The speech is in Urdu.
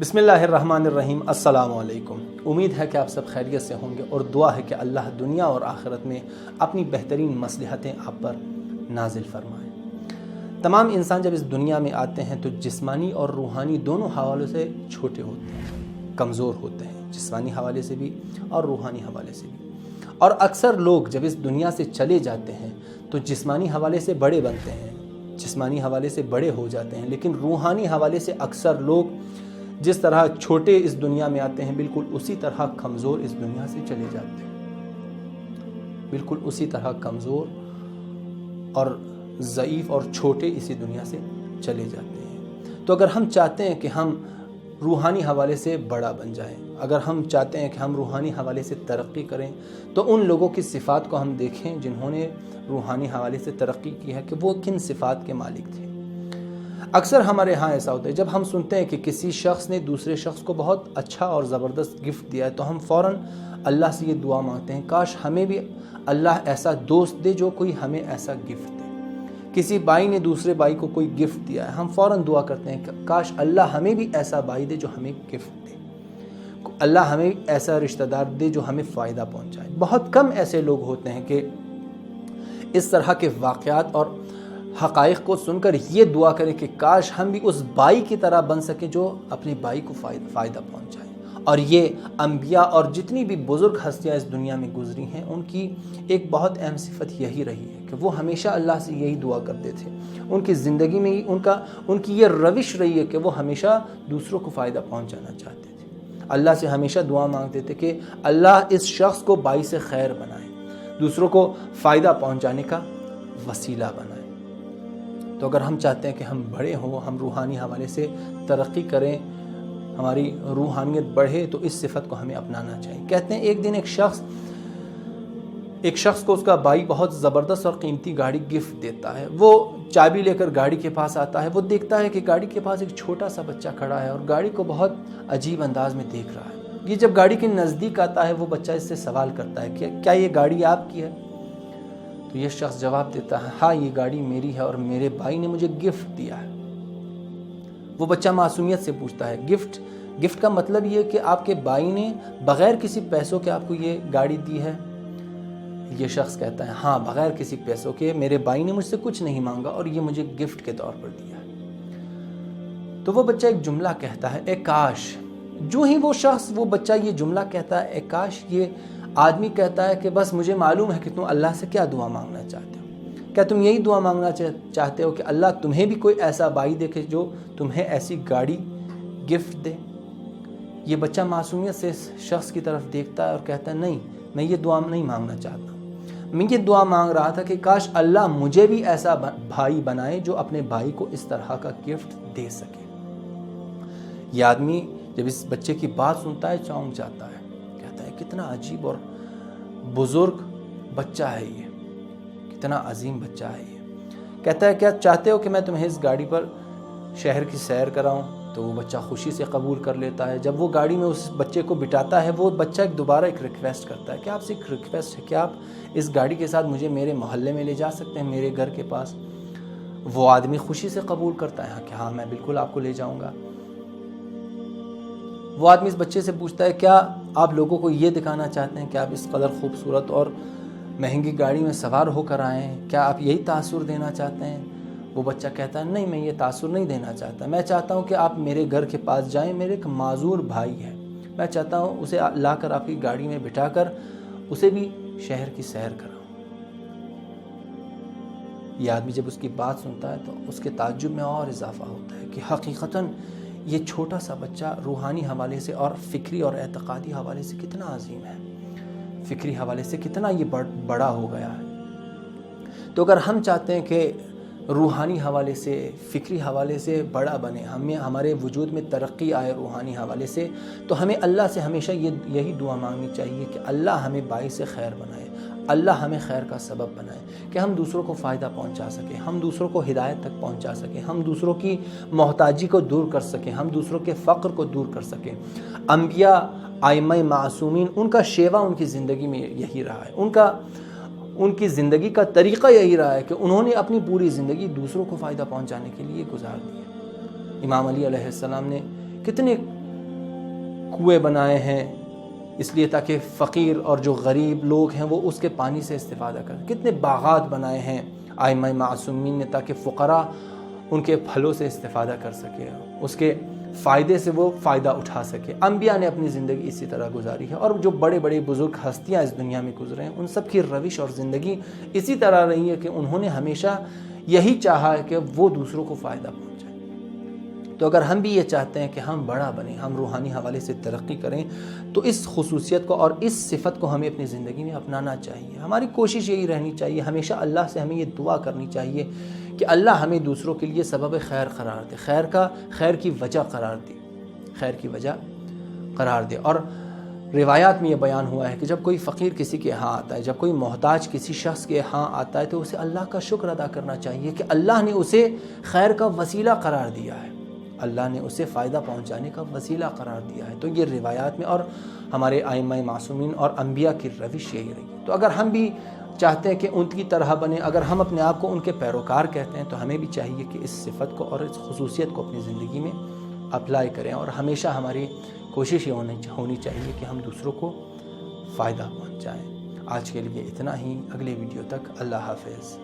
بسم اللہ الرحمن الرحیم۔ السلام علیکم۔ امید ہے کہ آپ سب خیریت سے ہوں گے اور دعا ہے کہ اللہ دنیا اور آخرت میں اپنی بہترین مصلحتیں آپ پر نازل فرمائے۔ تمام انسان جب اس دنیا میں آتے ہیں تو جسمانی اور روحانی دونوں حوالوں سے چھوٹے ہوتے ہیں، کمزور ہوتے ہیں، جسمانی حوالے سے بھی اور روحانی حوالے سے بھی۔ اور اکثر لوگ جب اس دنیا سے چلے جاتے ہیں تو جسمانی حوالے سے بڑے بنتے ہیں، جسمانی حوالے سے بڑے ہو جاتے ہیں، لیکن روحانی حوالے سے اکثر لوگ جس طرح چھوٹے اس دنیا میں آتے ہیں بالکل اسی طرح کمزور اس دنیا سے چلے جاتے ہیں، بالکل اسی طرح کمزور اور ضعیف اور چھوٹے اسی دنیا سے چلے جاتے ہیں۔ تو اگر ہم چاہتے ہیں کہ ہم روحانی حوالے سے بڑا بن جائیں، اگر ہم چاہتے ہیں کہ ہم روحانی حوالے سے ترقی کریں، تو ان لوگوں کی صفات کو ہم دیکھیں جنہوں نے روحانی حوالے سے ترقی کی ہے کہ وہ کن صفات کے مالک تھے۔ اکثر ہمارے ہاں ایسا ہوتا ہے جب ہم سنتے ہیں کہ کسی شخص نے دوسرے شخص کو بہت اچھا اور زبردست گفٹ دیا ہے تو ہم فوراً اللہ سے یہ دعا مانگتے ہیں، کاش ہمیں بھی اللہ ایسا دوست دے جو کوئی ہمیں ایسا گفٹ دے۔ کسی بھائی نے دوسرے بھائی کو کوئی گفٹ دیا ہے، ہم فوراً دعا کرتے ہیں کہ کاش اللہ ہمیں بھی ایسا بھائی دے جو ہمیں گفٹ دے، اللہ ہمیں ایسا رشتہ دار دے جو ہمیں فائدہ پہنچائے۔ بہت کم ایسے لوگ ہوتے ہیں کہ اس طرح کے واقعات اور حقائق کو سن کر یہ دعا کریں کہ کاش ہم بھی اس بھائی کی طرح بن سکیں جو اپنے بھائی کو فائدہ پہنچائے۔ اور یہ انبیاء اور جتنی بھی بزرگ ہستیاں اس دنیا میں گزری ہیں ان کی ایک بہت اہم صفت یہی رہی ہے کہ وہ ہمیشہ اللہ سے یہی دعا کرتے تھے۔ ان کی زندگی میں ان کی یہ روش رہی ہے کہ وہ ہمیشہ دوسروں کو فائدہ پہنچانا چاہتے تھے۔ اللہ سے ہمیشہ دعا مانگتے تھے کہ اللہ اس شخص کو باعث خیر بنائے، دوسروں کو فائدہ پہنچانے کا وسیلہ بنائے۔ تو اگر ہم چاہتے ہیں کہ ہم بڑے ہوں، ہم روحانی حوالے سے ترقی کریں، ہماری روحانیت بڑھے، تو اس صفت کو ہمیں اپنانا چاہیے۔ کہتے ہیں ایک دن ایک شخص کو اس کا بھائی بہت زبردست اور قیمتی گاڑی گفٹ دیتا ہے۔ وہ چابی لے کر گاڑی کے پاس آتا ہے، وہ دیکھتا ہے کہ گاڑی کے پاس ایک چھوٹا سا بچہ کھڑا ہے اور گاڑی کو بہت عجیب انداز میں دیکھ رہا ہے۔ یہ جب گاڑی کے نزدیک آتا ہے وہ بچہ اس سے سوال کرتا ہے کہ کیا یہ گاڑی آپ کی ہے؟ تو یہ شخص جواب دیتا ہے، ہاں یہ گاڑی میری ہے اور میرے بھائی نے مجھے گفٹ دیا ہے۔ وہ بچہ معصومیت سے پوچھتا ہے، گفٹ کا مطلب یہ کہ آپ کے بھائی نے بغیر کسی پیسوں کے آپ کو یہ گاڑی دی ہے؟ یہ شخص کہتا ہے، ہاں بغیر کسی پیسوں کے میرے بھائی نے مجھ سے کچھ نہیں مانگا اور یہ مجھے گفٹ کے طور پر دیا ہے۔ تو وہ بچہ ایک جملہ کہتا ہے، اے کاش۔ جو ہی وہ بچہ یہ جملہ کہتا ہے، اے کاش، یہ آدمی کہتا ہے کہ بس مجھے معلوم ہے کہ تم اللہ سے کیا دعا مانگنا چاہتے ہو۔ کیا تم یہی دعا مانگنا چاہتے ہو کہ اللہ تمہیں بھی کوئی ایسا بھائی دے کہ جو تمہیں ایسی گاڑی گفٹ دے؟ یہ بچہ معصومیت سے اس شخص کی طرف دیکھتا ہے اور کہتا ہے، نہیں، میں یہ دعا نہیں مانگنا چاہتا ہوں، میں یہ دعا مانگ رہا تھا کہ کاش اللہ مجھے بھی ایسا بھائی بنائے جو اپنے بھائی کو اس طرح کا گفٹ دے سکے۔ یہ آدمی جب اس بچے کی بات سنتا ہے چونک جاتا ہے، کہتا ہے کتنا عجیب اور بزرگ بچہ ہے یہ، کتنا عظیم بچہ ہے یہ۔ کہتا ہے، کیا چاہتے ہو کہ میں تمہیں اس گاڑی پر شہر کی سیر کراؤں؟ تو وہ بچہ خوشی سے قبول کر لیتا ہے۔ جب وہ گاڑی میں اس بچے کو بٹھاتا ہے، وہ بچہ دوبارہ ایک ریکویسٹ کرتا ہے کہ آپ سے ایک ریکویسٹ ہے کہ آپ اس گاڑی کے ساتھ مجھے میرے محلے میں لے جا سکتے ہیں، میرے گھر کے پاس؟ وہ آدمی خوشی سے قبول کرتا ہے کہ ہاں میں بالکل آپ کو لے جاؤں گا۔ وہ آدمی اس بچے سے پوچھتا ہے، کیا آپ لوگوں کو یہ دکھانا چاہتے ہیں کہ آپ اس قدر خوبصورت اور مہنگی گاڑی میں سوار ہو کر آئے ہیں؟ کیا آپ یہی تاثر دینا چاہتے ہیں؟ وہ بچہ کہتا ہے، نہیں، میں یہ تاثر نہیں دینا چاہتا، میں چاہتا ہوں کہ آپ میرے گھر کے پاس جائیں، میرے ایک معذور بھائی ہے، میں چاہتا ہوں اسے لا کر آپ کی گاڑی میں بٹھا کر اسے بھی شہر کی سیر کراؤں۔ یہ آدمی جب اس کی بات سنتا ہے تو اس کے تعجب میں اور اضافہ ہوتا ہے کہ حقیقتاً یہ چھوٹا سا بچہ روحانی حوالے سے اور فکری اور اعتقادی حوالے سے کتنا عظیم ہے، فکری حوالے سے کتنا یہ بڑا ہو گیا ہے۔ تو اگر ہم چاہتے ہیں کہ روحانی حوالے سے، فکری حوالے سے بڑا بنے، ہمارے وجود میں ترقی آئے روحانی حوالے سے، تو ہمیں اللہ سے ہمیشہ یہی دعا مانگنی چاہیے کہ اللہ ہمیں باعث خیر بنائے، اللہ ہمیں خیر کا سبب بنائے کہ ہم دوسروں کو فائدہ پہنچا سکیں، ہم دوسروں کو ہدایت تک پہنچا سکیں، ہم دوسروں کی محتاجی کو دور کر سکیں، ہم دوسروں کے فقر کو دور کر سکیں۔ انبیاء، ائمہ معصومین، ان کا شیوا ان کی زندگی میں یہی رہا ہے، ان کی زندگی کا طریقہ یہی رہا ہے کہ انہوں نے اپنی پوری زندگی دوسروں کو فائدہ پہنچانے کے لیے گزار دی ہے۔ امام علی علیہ السلام نے کتنے کنویں بنائے ہیں اس لیے تاکہ فقیر اور جو غریب لوگ ہیں وہ اس کے پانی سے استفادہ کریں، کتنے باغات بنائے ہیں ائمہ معصومین نے تاکہ فقراء ان کے پھلوں سے استفادہ کر سکے، اس کے فائدے سے وہ فائدہ اٹھا سکے۔ انبیاء نے اپنی زندگی اسی طرح گزاری ہے، اور جو بڑے بڑے بزرگ ہستیاں اس دنیا میں گزرے ہیں ان سب کی روش اور زندگی اسی طرح رہی ہے کہ انہوں نے ہمیشہ یہی چاہا ہے کہ وہ دوسروں کو فائدہ پہنچائیں۔ تو اگر ہم بھی یہ چاہتے ہیں کہ ہم بڑا بنیں، ہم روحانی حوالے سے ترقی کریں، تو اس خصوصیت کو اور اس صفت کو ہمیں اپنی زندگی میں اپنانا چاہیے۔ ہماری کوشش یہی رہنی چاہیے، ہمیشہ اللہ سے ہمیں یہ دعا کرنی چاہیے کہ اللہ ہمیں دوسروں کے لیے سبب خیر قرار دے، خیر کی وجہ قرار دے۔ اور روایات میں یہ بیان ہوا ہے کہ جب کوئی فقیر کسی کے ہاں آتا ہے، جب کوئی محتاج کسی شخص کے ہاں آتا ہے، تو اسے اللہ کا شکر ادا کرنا چاہیے کہ اللہ نے اسے خیر کا وسیلہ قرار دیا ہے، اللہ نے اسے فائدہ پہنچانے کا وسیلہ قرار دیا ہے۔ تو یہ روایات میں اور ہمارے ائمہ معصومین اور انبیاء کی روش یہی رہی۔ تو اگر ہم بھی چاہتے ہیں کہ ان کی طرح بنیں، اگر ہم اپنے آپ کو ان کے پیروکار کہتے ہیں، تو ہمیں بھی چاہیے کہ اس صفت کو اور اس خصوصیت کو اپنی زندگی میں اپلائی کریں، اور ہمیشہ ہماری کوشش یہ ہونی چاہیے کہ ہم دوسروں کو فائدہ پہنچائیں۔ آج کے لیے اتنا ہی، اگلے ویڈیو تک اللہ حافظ۔